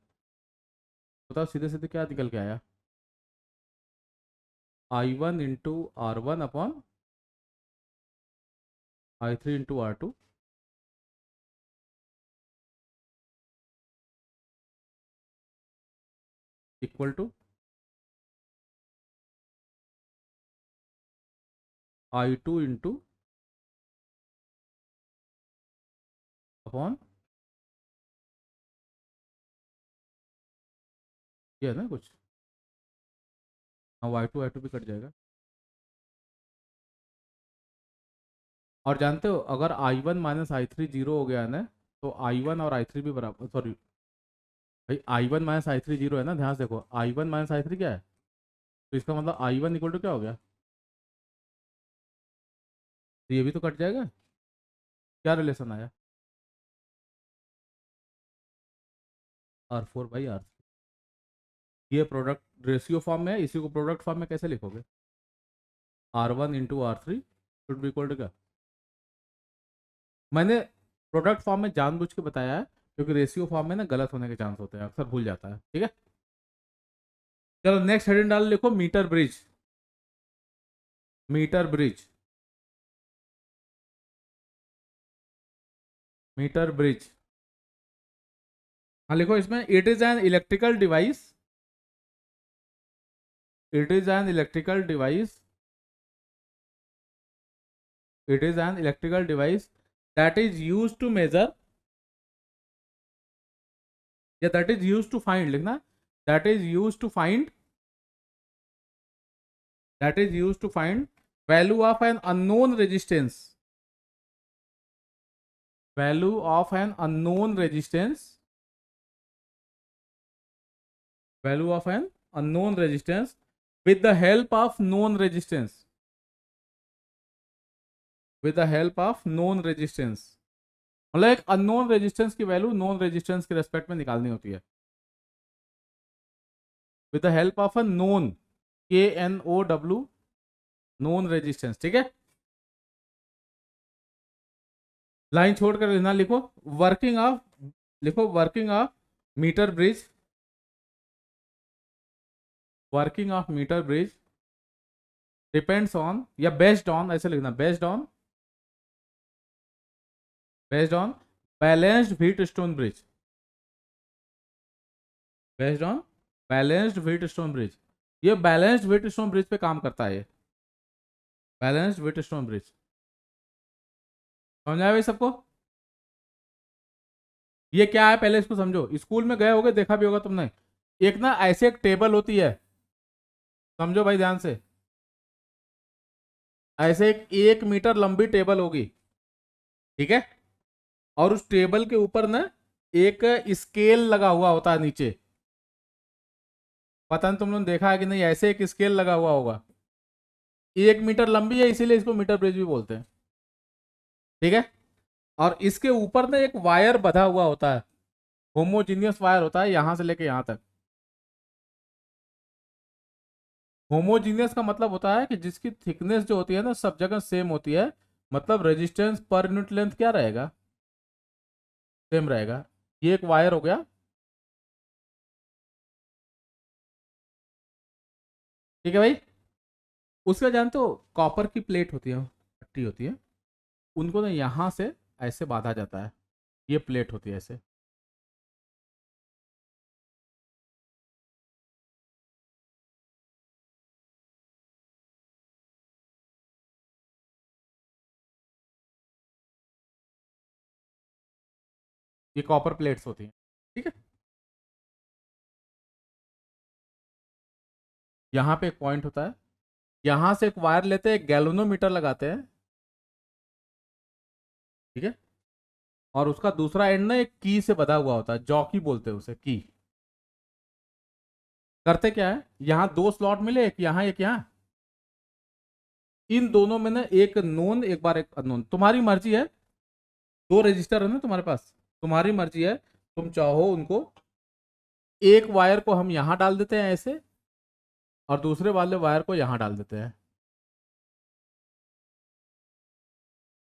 बताओ सीधे सीधे क्या निकल के आया? I1 into R1 upon I3 into R2 equal to I2 into upon, ये है ना कुछ, हाँ Y2 भी कट जाएगा। और जानते हो अगर I1 माइनस I3 जीरो हो गया है ना, तो I1 और I3 भी बराबर, सॉरी भाई I1 माइनस I3 जीरो है ना, ध्यान से देखो I1 माइनस I3 क्या है, तो इसका मतलब I1 इक्वल टू क्या हो गया, तो ये भी तो कट जाएगा। क्या रिलेशन आया, R4/R, ये प्रोडक्ट रेशियो फॉर्म में है, इसी को प्रोडक्ट फॉर्म में कैसे लिखोगे, R1 into R3 should be equal to क्या, मैंने प्रोडक्ट फॉर्म में जानबूझ के बताया है क्योंकि रेशियो फॉर्म में ना गलत होने के चांस होते हैं, अक्सर भूल जाता है, ठीक है। चलो नेक्स्ट हेडिंग डाल, लिखो metre bridge, metre bridge, metre bridge. हाँ लिखो इसमें, it is an electrical device, it is an electrical device, it is an electrical device that is use to measure, या that is use to find लिखना, that is use to find, that is use to find value of an unknown resistance, value of an unknown resistance, value of an unknown resistance with the help of known resistance, with the help of known resistance, मतलब एक unknown resistance की value known resistance के respect में निकालनी होती है, with the help of a known, KNOW, known resistance, ठीक है। लाइन छोड़कर लिखना, लिखो वर्किंग ऑफ, लिखो working of metre bridge, working of metre bridge depends on, या बेस्ड ऑन ऐसे लिखना, based on, based on balanced Wheatstone bridge, based on balanced Wheatstone bridge, ये बैलेंस्ड व्हीट स्टोन ब्रिज पे काम करता है, ये बैलेंस्ड व्हीट स्टोन ब्रिज, समझाया भाई सबको। ये क्या है पहले इसको समझो, स्कूल में गए होगे देखा भी होगा तुमने, एक ना ऐसे एक टेबल होती है, समझो भाई ध्यान से, ऐसे एक मीटर लंबी टेबल होगी, ठीक है, और उस टेबल के ऊपर ना एक स्केल लगा हुआ होता है नीचे, पता नहीं तुम लोगों ने देखा है कि नहीं, ऐसे एक स्केल लगा हुआ होगा, 1 मीटर लंबी है इसीलिए इसको मीटर ब्रिज भी बोलते हैं, ठीक है। और इसके ऊपर ना एक वायर बंधा हुआ होता है, होमोजीनियस वायर होता है यहां से लेके यहां तक, होमोजीनियस का मतलब होता है कि जिसकी थिकनेस जो होती है ना सब जगह सेम होती है, मतलब रेजिस्टेंस पर यूनिट लेंथ क्या रहेगा, सेम रहेगा। ये एक वायर हो गया, ठीक है भाई। उसका जानते हो कॉपर की प्लेट होती है, पट्टी होती है, उनको ना यहाँ से ऐसे बांधा जाता है, ये प्लेट होती है ऐसे, ये कॉपर प्लेट्स होती हैं, ठीक है। यहाँ पे एक पॉइंट होता है, यहाँ से एक वायर लेते हैं, गैल्वेनोमीटर लगाते हैं, ठीक है, और उसका दूसरा एंड ना एक की से बंधा हुआ होता है, जॉकी बोलते हैं उसे, की। करते क्या है, यहाँ 2 स्लॉट मिले, एक यहाँ एक यहाँ, इन दोनों में ना एक नोन एक बार एक अननोन, तुम्हारी मर्जी है, 2 रजिस्टर है ना तुम्हारे पास, तुम्हारी मर्जी है, तुम चाहो उनको, एक वायर को हम यहां डाल देते हैं ऐसे, और दूसरे वाले वायर को यहां डाल देते हैं,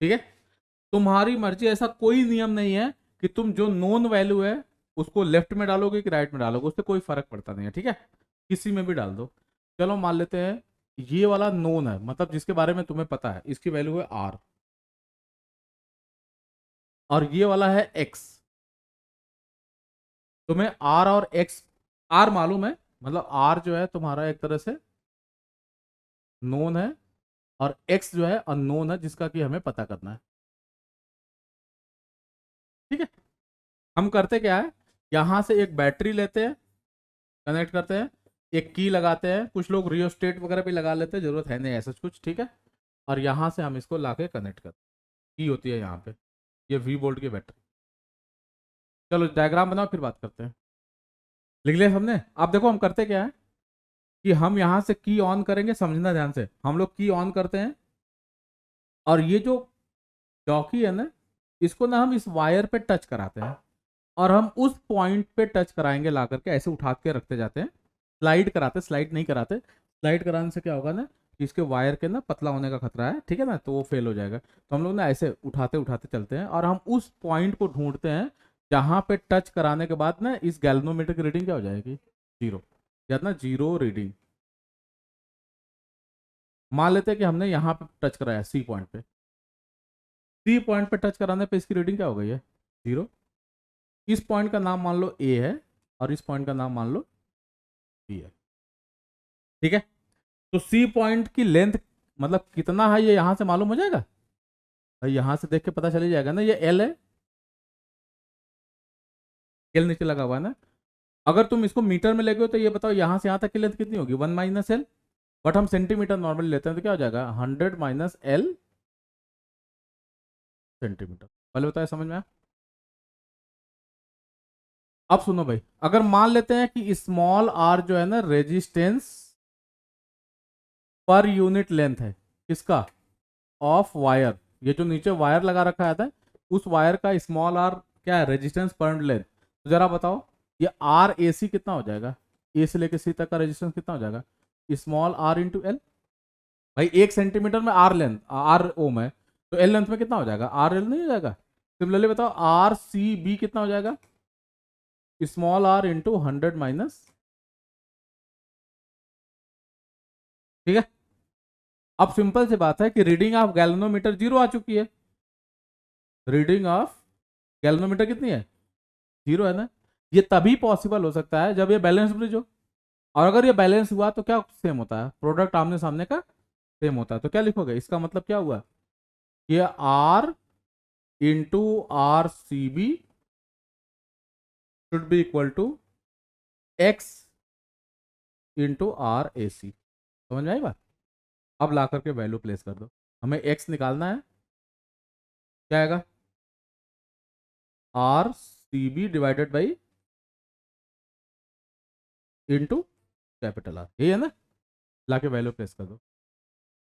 ठीक है। तुम्हारी मर्जी, ऐसा कोई नियम नहीं है कि तुम जो नोन वैल्यू है उसको लेफ्ट में डालोगे कि राइट में डालोगे, उससे कोई फर्क पड़ता नहीं है, ठीक है, किसी में भी डाल दो। चलो मान लेते हैं ये वाला नोन है, मतलब जिसके बारे में तुम्हें पता है, इसकी वैल्यू है आर, और ये वाला है एक्स। तुम्हें आर और एक्स, आर मालूम है, मतलब आर जो है तुम्हारा एक तरह से नोन है, और एक्स जो है अननोन है, जिसका कि हमें पता करना है। ठीक है, हम करते क्या है, यहां से एक बैटरी लेते हैं, कनेक्ट करते हैं, एक की लगाते हैं, कुछ लोग रियोस्टेट वगैरह भी लगा लेते हैं, जरूरत है नहीं ऐसा कुछ, ठीक है। और यहाँ से हम इसको लाके कनेक्ट करते हैं, की होती है यहाँ पे, ये वी वोल्ट की बैटरी। चलो डायग्राम बनाओ, फिर बात करते हैं। लिख लिया हमने। आप देखो हम करते क्या है कि हम यहाँ से की ऑन करेंगे, समझना ध्यान से, हम लोग की ऑन करते हैं, और ये जो जॉकी है ना, इसको ना हम इस वायर पे टच कराते हैं, और हम उस पॉइंट पे टच कराएंगे, ला करके ऐसे उठा के रखते जाते हैं, स्लाइड कराते, स्लाइड नहीं कराते, स्लाइड कराने से क्या होगा ना कि इसके वायर के ना पतला होने का खतरा है, ठीक है ना, तो वो फेल हो जाएगा। तो हम लोग ना ऐसे उठाते उठाते चलते हैं, और हम उस पॉइंट को ढूंढते हैं जहां पे टच कराने के बाद ना इस गैल्वेनोमीटर की रीडिंग क्या हो जाएगी, जीरो, या ना जीरो रीडिंग। मान लेते हैं कि हमने यहाँ पे टच कराया सी पॉइंट पे, सी पॉइंट पे टच कराने पे इसकी रीडिंग क्या हो गई है, जीरो। इस पॉइंट का नाम मान लो ए है, और इस पॉइंट का नाम मान लो बी है, ठीक है। तो सी पॉइंट की लेंथ मतलब कितना है, ये यहां से मालूम हो जाएगा भाई, यहां से देख के पता चल जाएगा ना, ये एल है, एल नीचे लगा हुआ है ना। अगर तुम इसको मीटर में लेगे हो तो ये बताओ यहाँ से यहाँ तक की लेंथ कितनी होगी, 1 - एल, बट हम सेंटीमीटर नॉर्मली लेते हैं, तो क्या हो जाएगा 100 - एल सेंटीमीटर। पहले बताया, समझ में आया? अब सुनो भाई, अगर मान लेते हैं कि स्मॉल आर जो है ना रेजिस्टेंस पर यूनिट लेंथ है, किसका, ऑफ वायर, ये जो नीचे वायर लगा रखा था, उस वायर का स्मॉल आर क्या है, रेजिस्टेंस पर लेंथ। तो जरा बताओ ये आर ए सी कितना हो जाएगा, ए से लेके सी तक का रेजिस्टेंस कितना हो जाएगा, स्मॉल आर इंटू एल। भाई 1 सेंटीमीटर में आर लेंथ, आर ओम है, तो एल लेंथ में कितना हो जाएगा, आर एल नहीं हो जाएगा। सिमिलरली बताओ आर सी बी कितना हो जाएगा, स्मॉल आर इंटू 100 - ठीक है। अब सिंपल सी बात है कि रीडिंग ऑफ गैल्वेनोमीटर जीरो आ चुकी है, रीडिंग ऑफ गैल्वेनोमीटर कितनी है, जीरो है ना। ये तभी पॉसिबल हो सकता है जब ये बैलेंस ब्रिज हो, और अगर ये बैलेंस हुआ तो क्या सेम होता है, प्रोडक्ट आमने सामने का सेम होता है। तो क्या लिखोगे, इसका मतलब क्या हुआ, ये R into R C B should be equal to X into R A C. समझ में आई बात? अब ला करके वैल्यू प्लेस कर दो, हमें एक्स निकालना है, क्या आएगा, R C B divided by into capital R, यही है ना। ला के वैल्यू प्लेस कर दो,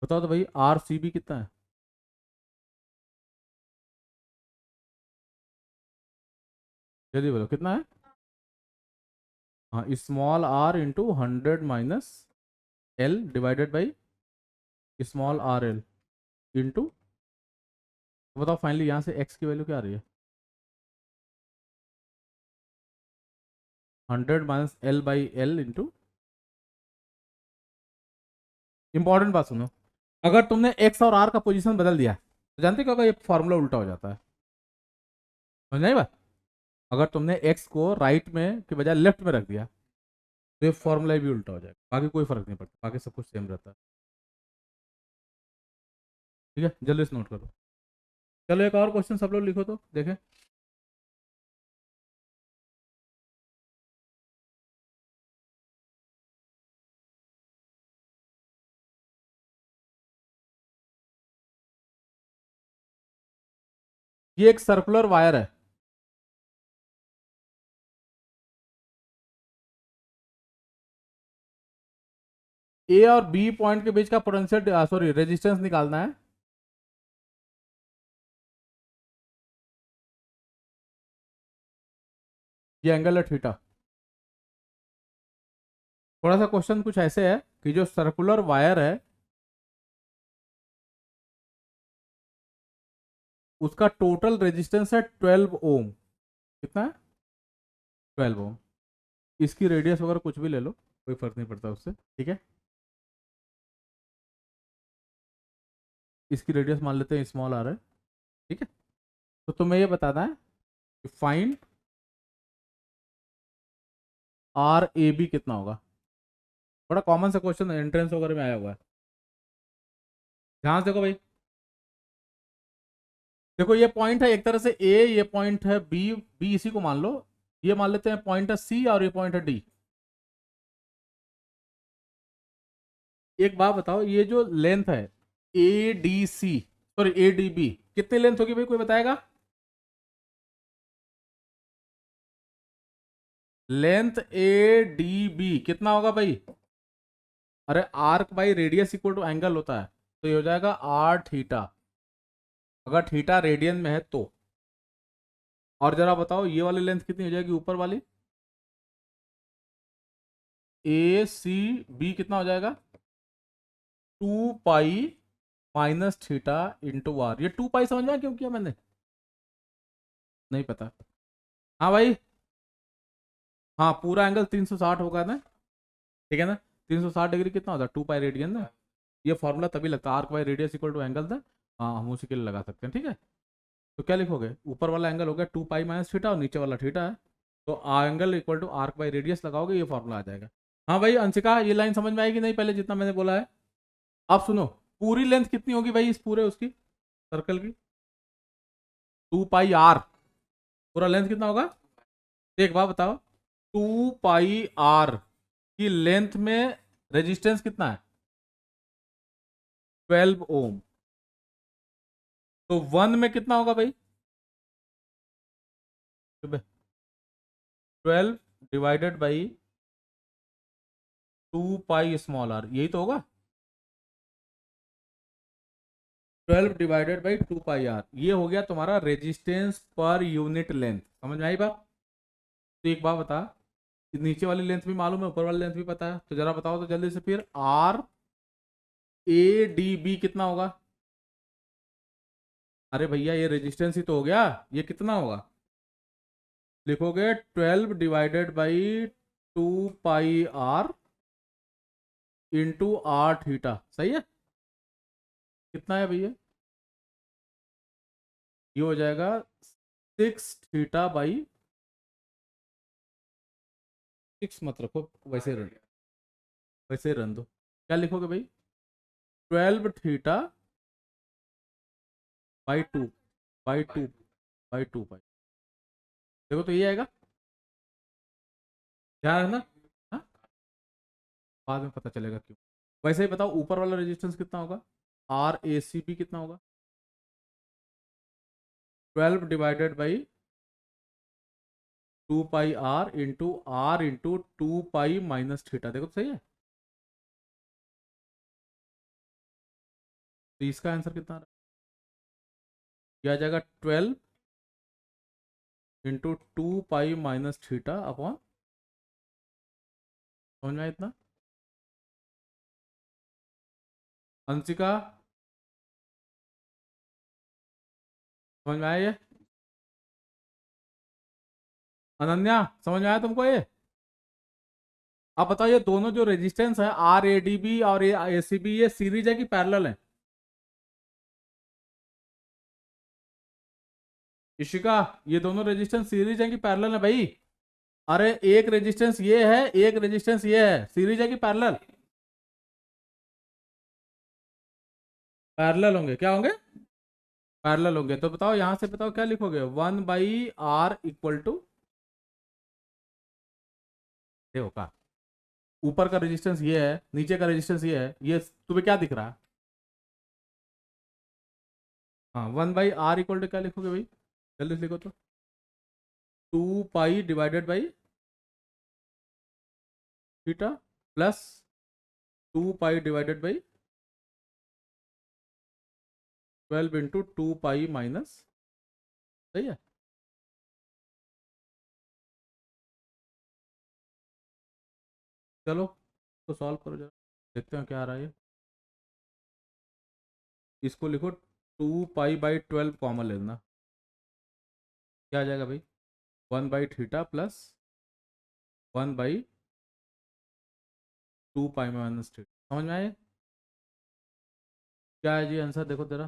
बताओ तो भाई आर सी बी कितना है, जल्दी बोलो कितना है। हाँ, small R into 100 - L divided by small R L into, बताओ फाइनली यहाँ से एक्स की वैल्यू क्या आ रही है, 100 - एल इंटू। इंपॉर्टेंट बात सुनो, अगर तुमने एक्स और आर का पोजीशन बदल दिया तो जानते क्या होगा, ये फॉर्मूला उल्टा हो जाता है। समझ आई बात? अगर तुमने एक्स को राइट में के बजाय लेफ्ट में रख दिया तो ये फॉर्मूला भी उल्टा हो जाएगा, बाकी कोई फर्क नहीं पड़ता, बाकी सब कुछ सेम रहता है। ठीक है, जल्दी से नोट करो। चलो एक और क्वेश्चन सब लोग लिखो तो देखें। ये एक सर्कुलर वायर है, ए और बी पॉइंट के बीच का पोटेंशियल सॉरी रेजिस्टेंस निकालना है। ये एंगल है थीटा। थोड़ा सा क्वेश्चन कुछ ऐसे है कि जो सर्कुलर वायर है उसका टोटल रेजिस्टेंस है 12 ओम। कितना है, 12 ओम। इसकी रेडियस वगैरह कुछ भी ले लो, कोई फर्क नहीं पड़ता उससे, ठीक है। इसकी रेडियस मान लेते हैं स्मॉल आर है, ठीक है। तो तुम्हें ये बताना है कि फाइंड आर ए बी कितना होगा। बड़ा कॉमन सा क्वेश्चन है, एंट्रेंस वगैरह में आया हुआ है। ध्यान से देखो भाई, देखो ये पॉइंट है एक तरह से ए, ये पॉइंट है बी, बी इसी को मान लो, ये मान लेते हैं पॉइंट है सी और ये पॉइंट है डी। एक बात बताओ, ये जो लेंथ है A D C, sorry A D B, कितनी लेंथ होगी भाई, कोई बताएगा? लेंथ ए डी बी कितना होगा भाई? अरे arc by radius equal to angle होता है, तो ये हो जाएगा आर थीटा, अगर थीटा रेडियन में है तो। और जरा बताओ ये वाली लेंथ कितनी हो जाएगी ऊपर वाली, ए सी बी कितना हो जाएगा? 2 pi minus theta into R. ये 2 पाई समझ में क्यों किया मैंने? नहीं पता। हाँ भाई, हाँ पूरा एंगल 360 होगा ना, ठीक है ना। 360 डिग्री कितना होता है? 2 पाई रेडियन ना। ये फॉर्मूला तभी लगता है, arc by radius equal to angle था। हाँ हम उसी के लिए लगा सकते हैं, ठीक है। तो क्या लिखोगे, ऊपर वाला एंगल हो गया 2 पाई माइनस थीटा और नीचे वाला थीटा है, तो angle equal to arc by radius लगाओगे, ये फॉर्मूला आ जाएगा। हाँ भाई अंशिका, ये लाइन समझ में आएगी नहीं पहले जितना मैंने बोला है? अब सुनो, पूरी लेंथ कितनी होगी भाई इस पूरे उसकी सर्कल की? 2 पाई आर, पूरा लेंथ कितना होगा? एक बात बताओ, 2 पाई आर की लेंथ में रेजिस्टेंस कितना है? 12 ओम। तो 1 में कितना होगा भाई? 12 divided by 2 pi small R, यही तो होगा। 12 डिवाइडेड बाई 2 पाई आर, ये हो गया तुम्हारा रेजिस्टेंस पर यूनिट लेंथ। समझ में आई बात? तो एक बात बता, नीचे वाली लेंथ भी मालूम है, ऊपर वाली लेंथ भी पता है, तो जरा बताओ तो जल्दी से फिर आर ए डी बी कितना होगा? अरे भैया ये रेजिस्टेंस ही तो हो गया, ये कितना होगा? लिखोगे 12 divided by 2 pi R into R theta, सही है। कितना है भैया? ये हो जाएगा 6 थीटा बाई 6 मत रखो, वैसे रन दो। क्या लिखोगे भाई? 12 थीटा बाई 2 देखो तो ये आएगा, ध्यान रखना। हाँ? बाद में पता चलेगा क्यों। वैसे ही बताओ ऊपर वाला रेजिस्टेंस कितना होगा, आर ए सी बी कितना होगा? 12 divided by 2 pi R into 2 pi minus theta, देखो तो सही है। तो इसका आंसर कितना आ रहा है? ये आ जाएगा 12 into 2 pi minus theta upon, समझ में आया इतना? अंशिका समझ में आया ये? अनन्या समझ में आया तुमको ये? अब बताओ ये दोनों जो रेजिस्टेंस है आर ए डी बी और ए सी बी, ये सीरीज है कि पैरेलल है? इशिका, ये दोनों रेजिस्टेंस सीरीज है कि पैरेलल है भाई? अरे एक रेजिस्टेंस ये है, एक रेजिस्टेंस ये है, सीरीज है कि पैरेलल? पैरेलल होंगे, क्या होंगे? पैरेलल होंगे। तो बताओ यहां से बताओ क्या लिखोगे, 1/r इक्वल टू, देखो का ऊपर का रेजिस्टेंस ये है, नीचे का रेजिस्टेंस ये है, ये तुम्हें क्या दिख रहा है? हाँ 1/r इक्वल टू क्या लिखोगे भाई, जल्दी से लिखो तो। 2 pi theta plus 2 pi divided by 12 into 2 pi minus, सही है। चलो तो सॉल्व करो जरा, देखते हैं क्या आ रहा है ये। इसको लिखो 2 पाई बाई 12 कॉमन लेना, क्या आ जाएगा भाई? 1/थीटा प्लस 1/2 पाई माइनस थीटा, समझ में आए? क्या है जी आंसर, देखो तेरा,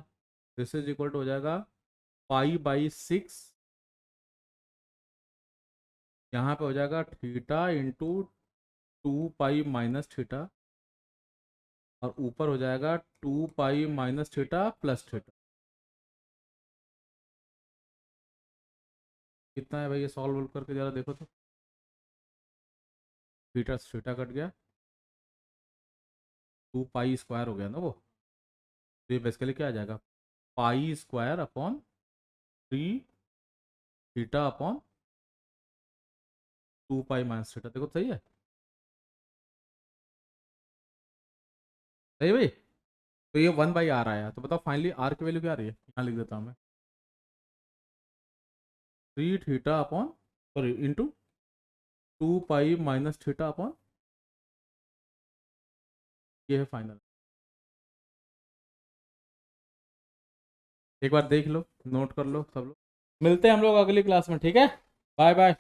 दिस इज इक्वल टू हो जाएगा पाई/6, यहाँ पे हो जाएगा थीटा इंटू 2 पाई - थीटा, और ऊपर हो जाएगा 2 पाई - थीटा प्लस थीटा। कितना है भाई ये, सॉल्व करके जरा देखो तो। थीटा से थीटा कट गया, 2 पाई स्क्वायर हो गया ना वो, तो ये बेसिकली क्या आ जाएगा, पाई स्क्वायर/3 थीटा अपॉन 2 पाई - थीटा। देखो सही है, सही है भाई। तो ये 1/r आया, तो बताओ फाइनली आर की वैल्यू क्या आ रही है, यहाँ लिख देता हूँ मैं, 3 थीटा अपॉन, सॉरी इंटू 2 पाई - थीटा अपॉन, ये है फाइनल। एक बार देख लो, नोट कर लो सब लोग। मिलते हैं हम लोग अगली क्लास में, ठीक है, बाय बाय।